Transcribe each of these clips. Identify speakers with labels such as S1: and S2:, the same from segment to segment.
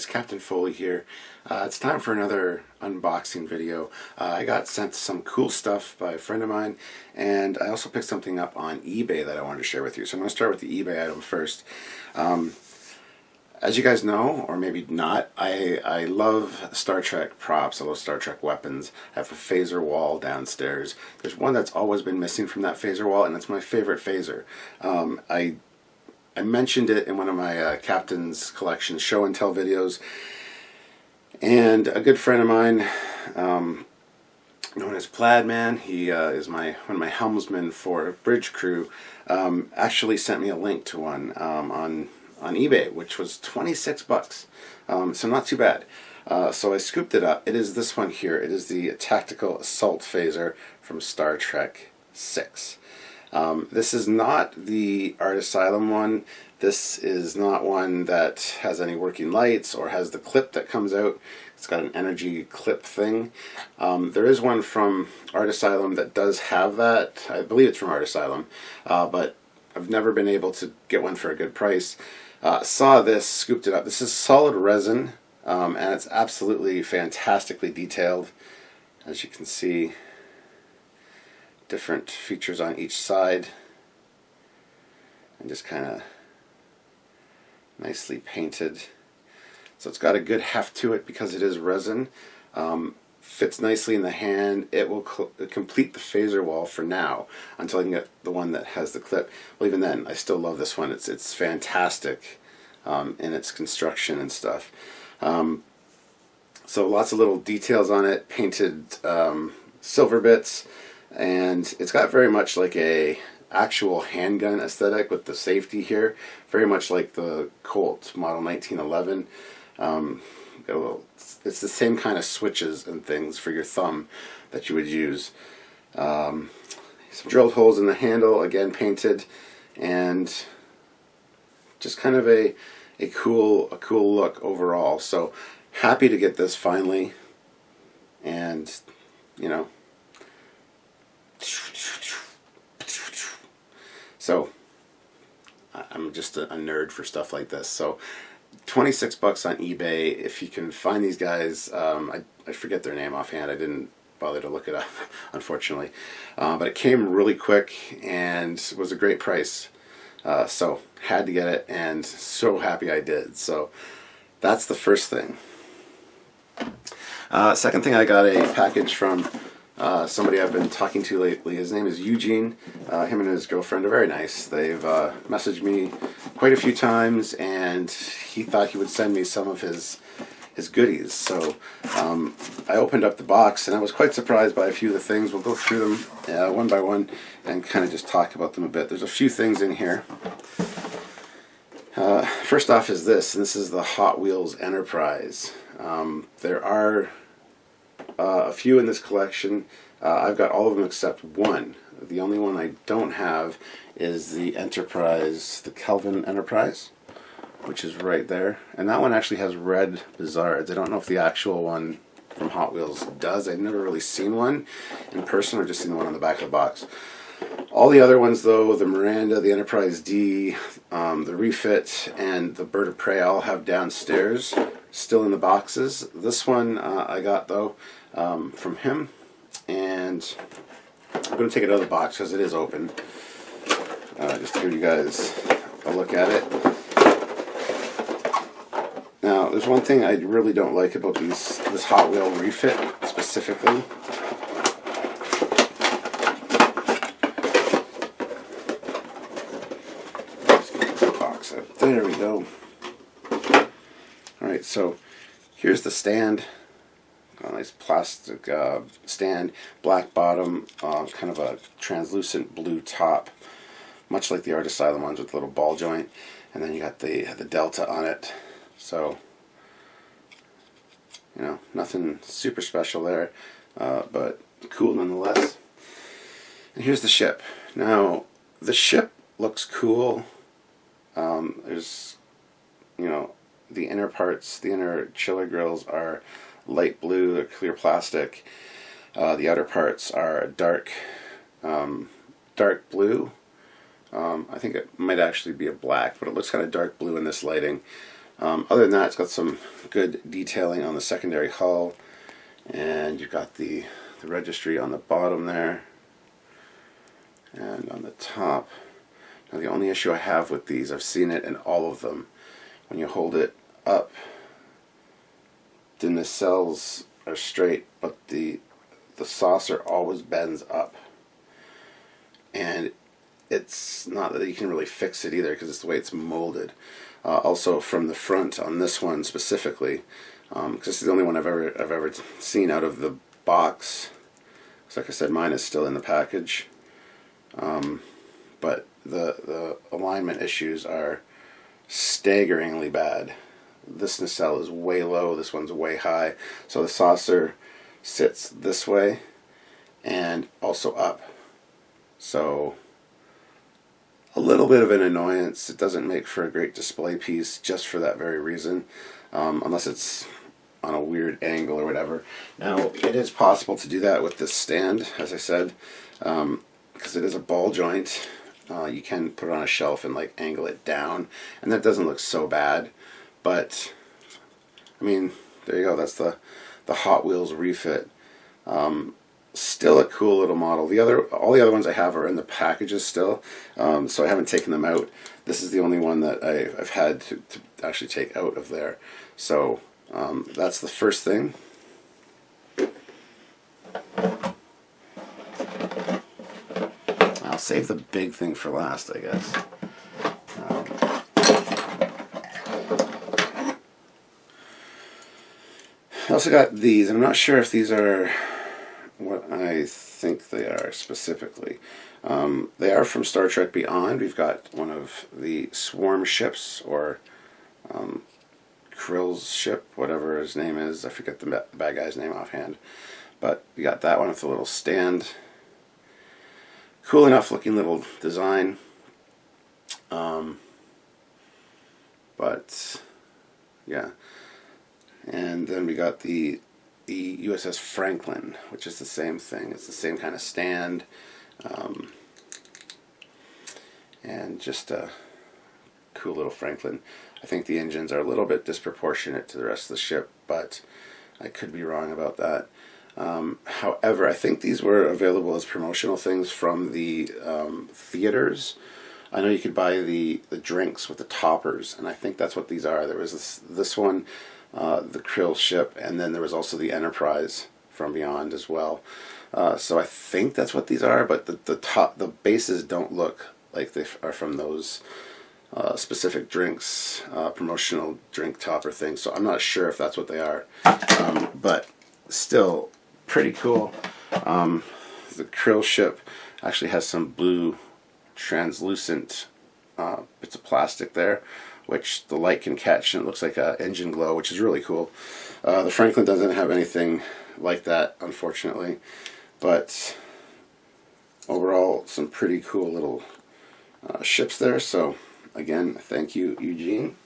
S1: guys, Captain Foley here. It's time for another unboxing video. I got sent some cool stuff by a friend of mine, and I also picked something up on eBay that I wanted to share with you. So I'm going to start with the eBay item first. As you guys know, or maybe not, I love Star Trek props. I love Star Trek weapons. I have a phaser wall downstairs. There's one that's always been missing from that phaser wall, and it's my favorite phaser. I mentioned it in one of my Captain's Collection show and tell videos, and a good friend of mine, known as Plaid Man, he is one of my helmsmen for bridge crew, actually sent me a link to one on eBay, which was 26 bucks, so not too bad. So I scooped it up. It is this one here. It is the Tactical Assault Phaser from Star Trek 6. This is not the Art Asylum one. This is not one that has any working lights or has the clip that comes out. It's got an energy clip thing. There is one from Art Asylum that does have that. I believe it's from Art Asylum, but I've never been able to get one for a good price. Saw this, scooped it up. This is solid resin, and it's absolutely fantastically detailed. As you can see, different features on each side, and just kind of nicely painted. So it's got a good heft to it because it is resin. Fits nicely in the hand. It will complete the phaser wall for now until I can get the one that has the clip. Well, even then, I still love this one. It's fantastic in its construction and stuff. So lots of little details on it, painted silver bits. And it's got very much like a actual handgun aesthetic with the safety here, very much like the Colt model 1911. It's the same kind of switches and things for your thumb that you would use. Some drilled holes in the handle, again painted, and just kind of a cool look overall. So happy to get this finally, and you know. So I'm just a nerd for stuff like this. So 26 bucks on eBay. If you can find these guys, I forget their name offhand. I didn't bother to look it up, unfortunately. But it came really quick and was a great price. So had to get it, and so happy I did. So that's the first thing. Second thing, I got a package from somebody I've been talking to lately. His name is Eugene. Him and his girlfriend are very nice. They've messaged me quite a few times, and he thought he would send me some of his goodies. So I opened up the box, and I was quite surprised by a few of the things. We'll go through them one by one and kind of just talk about them a bit. There's a few things in here. First off is this, and this is the Hot Wheels Enterprise. There are a few in this collection. I've got all of them except one. The only one I don't have is the Enterprise, the Kelvin Enterprise, which is right there. And that one actually has red bizarres. I don't know if the actual one from Hot Wheels does. I've never really seen one in person. I've just seen the one on the back of the box. All the other ones, though, the Miranda, the Enterprise D, the Refit, and the Bird of Prey, all have downstairs, still in the boxes. This one I got, though, from him, and I'm going to take it out of the box because it is open, just to give you guys a look at it. Now, there's one thing I really don't like about this Hot Wheel Refit specifically. There we go. Alright, so here's the stand. A nice plastic stand, black bottom, kind of a translucent blue top, much like the Art Asylum ones with a little ball joint. And then you got the Delta on it. So, you know, nothing super special there, but cool nonetheless. And here's the ship. Now, the ship looks cool. There's, you know, the inner parts, the inner chiller grills are light blue, they're clear plastic. The outer parts are dark blue. I think it might actually be a black, but it looks kind of dark blue in this lighting. Other than that, it's got some good detailing on the secondary hull, and you've got the registry on the bottom there, and on the top. Now the only issue I have with these, I've seen it in all of them, when you hold it up, the nacelles are straight, but the saucer always bends up, and it's not that you can really fix it either because it's the way it's molded. Also from the front on this one specifically, because this is the only one I've ever seen out of the box. So like I said, mine is still in the package, but the alignment issues are staggeringly bad. This nacelle is way low, this one's way high, so the saucer sits this way and also up. So a little bit of an annoyance. It doesn't make for a great display piece just for that very reason, unless it's on a weird angle or whatever. Now, it is possible to do that with this stand, as I said, because it is a ball joint. You can put it on a shelf and like angle it down, and that doesn't look so bad. But I mean, there you go. That's the Hot Wheels refit. Still a cool little model. All the other ones I have are in the packages still, so I haven't taken them out. This is the only one that I've had to actually take out of there. So that's the first thing. I'll save the big thing for last, I guess. I also got these. I'm not sure if these are what I think they are specifically. They are from Star Trek Beyond. We've got one of the Swarm ships, or Krill's ship, whatever his name is. I forget the bad guy's name offhand. But we got that one with a little stand. Cool enough looking little design. But yeah. And then we got the USS Franklin, which is the same thing. It's the same kind of stand, and just a cool little Franklin. I think the engines are a little bit disproportionate to the rest of the ship, but I could be wrong about that. However, I think these were available as promotional things from the theaters. I know you could buy the drinks with the toppers, and I think that's what these are. There was this one, the Krill ship, and then there was also the Enterprise from Beyond as well. So I think that's what these are, but the bases don't look like they are from those specific drinks, promotional drink topper things. So I'm not sure if that's what they are, but still pretty cool. The Krill ship actually has some blue translucent bits of plastic there, which the light can catch, and it looks like an engine glow, which is really cool. The Franklin doesn't have anything like that, unfortunately, but overall some pretty cool little ships there. So again, thank you, Eugene.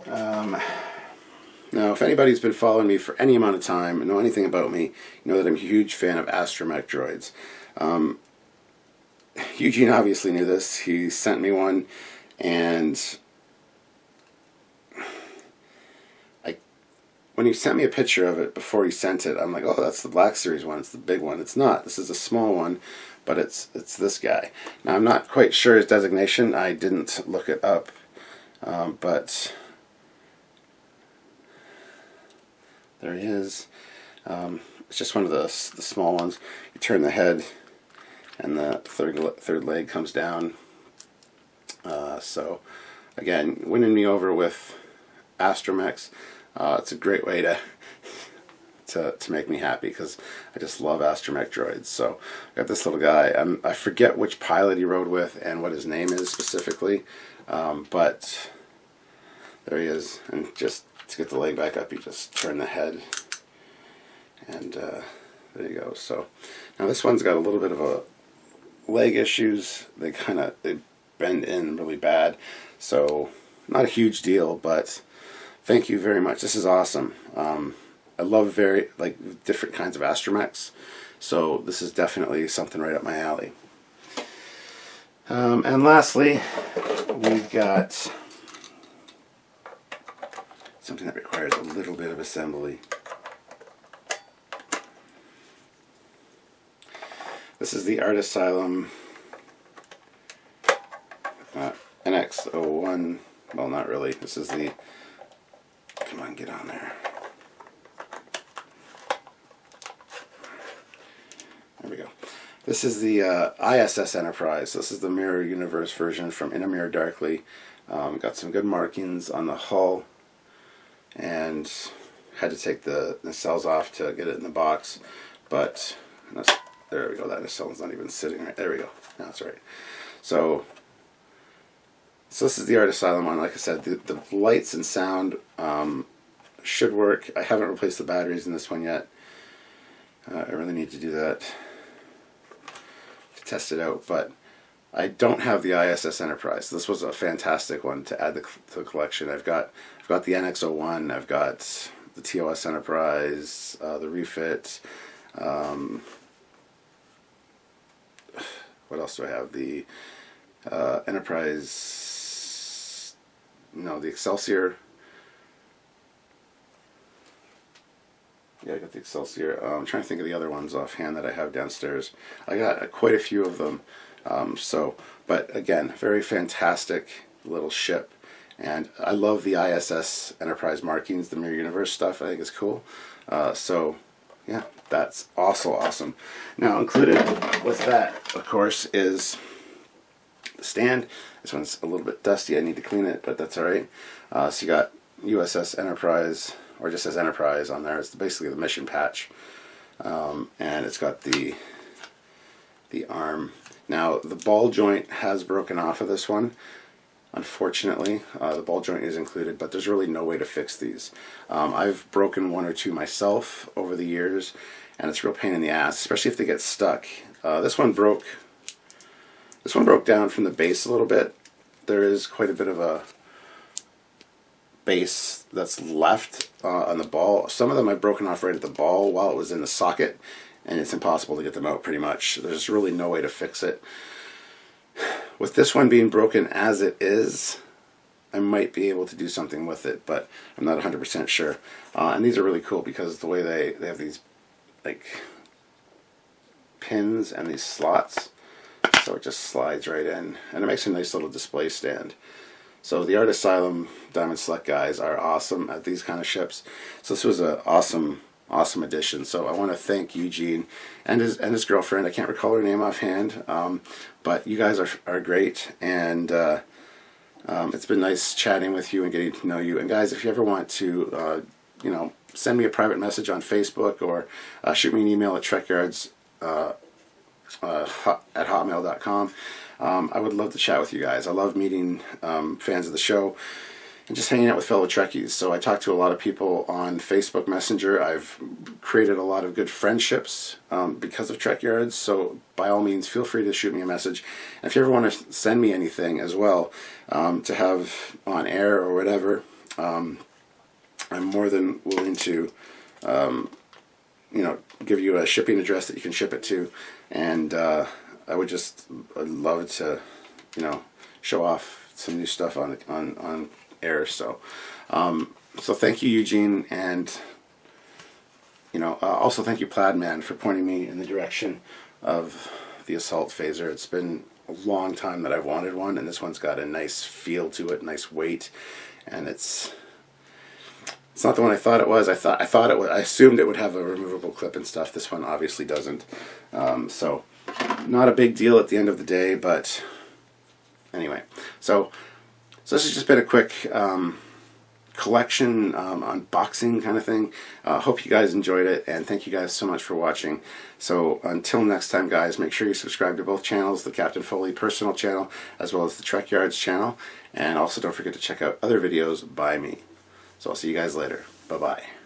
S1: Now, if anybody's been following me for any amount of time and know anything about me, you know that I'm a huge fan of astromech droids. Eugene obviously knew this. He sent me one, and when he sent me a picture of it before he sent it, I'm like, oh, that's the Black Series one. It's the big one. It's not. This is a small one, but it's this guy. Now, I'm not quite sure his designation. I didn't look it up, but there he is. It's just one of the small ones. You turn the head, and the third leg comes down. So, again, winning me over with astromechs. It's a great way to make me happy, because I just love astromech droids. So I got this little guy. I forget which pilot he rode with and what his name is specifically, but there he is. And just to get the leg back up, you just turn the head, and there you go. So now this one's got a little bit of a leg issues. They bend in really bad, so not a huge deal, but thank you very much. This is awesome. I love different kinds of astromechs, so this is definitely something right up my alley. And lastly, we've got something that requires a little bit of assembly. This is the Art Asylum NX-01. Well, not really. This is the... Come on, get on there. There we go. This is the ISS Enterprise. This is the Mirror Universe version from In a Mirror Darkly. Got some good markings on the hull, and had to take the nacelles off to get it in the box, but there we go. That nacelle is not even sitting right. There we go. Now it's right. So this is the Art Asylum one. Like I said, the lights and sound should work. I haven't replaced the batteries in this one yet. I really need to do that to test it out, but I don't have the ISS Enterprise. This was a fantastic one to add to the collection. I've got the NX-01. I've got the TOS Enterprise, the refit. What else do I have? The Enterprise. No, the Excelsior. Yeah, I got the Excelsior. I'm trying to think of the other ones offhand that I have downstairs. I got quite a few of them. But again, very fantastic little ship. And I love the ISS Enterprise markings, the Mirror Universe stuff. I think it's cool. So, yeah, that's also awesome. Now, included with that, of course, is the stand. This one's a little bit dusty. I need to clean it, but that's all right. So you got USS Enterprise, or just says Enterprise on there. It's basically the mission patch. And it's got the arm. Now, the ball joint has broken off of this one. Unfortunately, the ball joint is included, but there's really no way to fix these. I've broken one or two myself over the years, and it's a real pain in the ass, especially if they get stuck. This one broke down from the base a little bit. There is quite a bit of a base that's left on the ball. Some of them I've broken off right at the ball while it was in the socket, and it's impossible to get them out pretty much. There's really no way to fix it. With this one being broken as it is, I might be able to do something with it, but I'm not 100% sure. And these are really cool because the way they have these like pins and these slots, so it just slides right in, and it makes a nice little display stand. So the Art Asylum Diamond Select guys are awesome at these kind of ships. So this was an awesome addition. So I want to thank Eugene and his girlfriend. I can't recall her name offhand, but you guys are great, and it's been nice chatting with you and getting to know you. And guys, if you ever want to, send me a private message on Facebook, or shoot me an email at Trekyards at hotmail.com. I would love to chat with you guys. I love meeting fans of the show and just hanging out with fellow Trekkies. So I talk to a lot of people on Facebook Messenger. I've created a lot of good friendships because of Trekyards. So by all means, feel free to shoot me a message. And if you ever want to send me anything as well to have on air or whatever, I'm more than willing to, give you a shipping address that you can ship it to. And I'd love to, show off some new stuff on air. So thank you, Eugene, and also thank you, Plaidman, for pointing me in the direction of the assault phaser. It's been a long time that I've wanted one, and this one's got a nice feel to it, nice weight, and it's not the one I thought it was. I thought it was. I assumed it would have a removable clip and stuff. This one obviously doesn't. So not a big deal at the end of the day, but anyway. So this has just been a quick collection unboxing kind of thing. Hope you guys enjoyed it, and thank you guys so much for watching. So until next time, guys, make sure you subscribe to both channels, the Captain Foley personal channel as well as the Trekyards channel, and also don't forget to check out other videos by me. So I'll see you guys later. Bye-bye.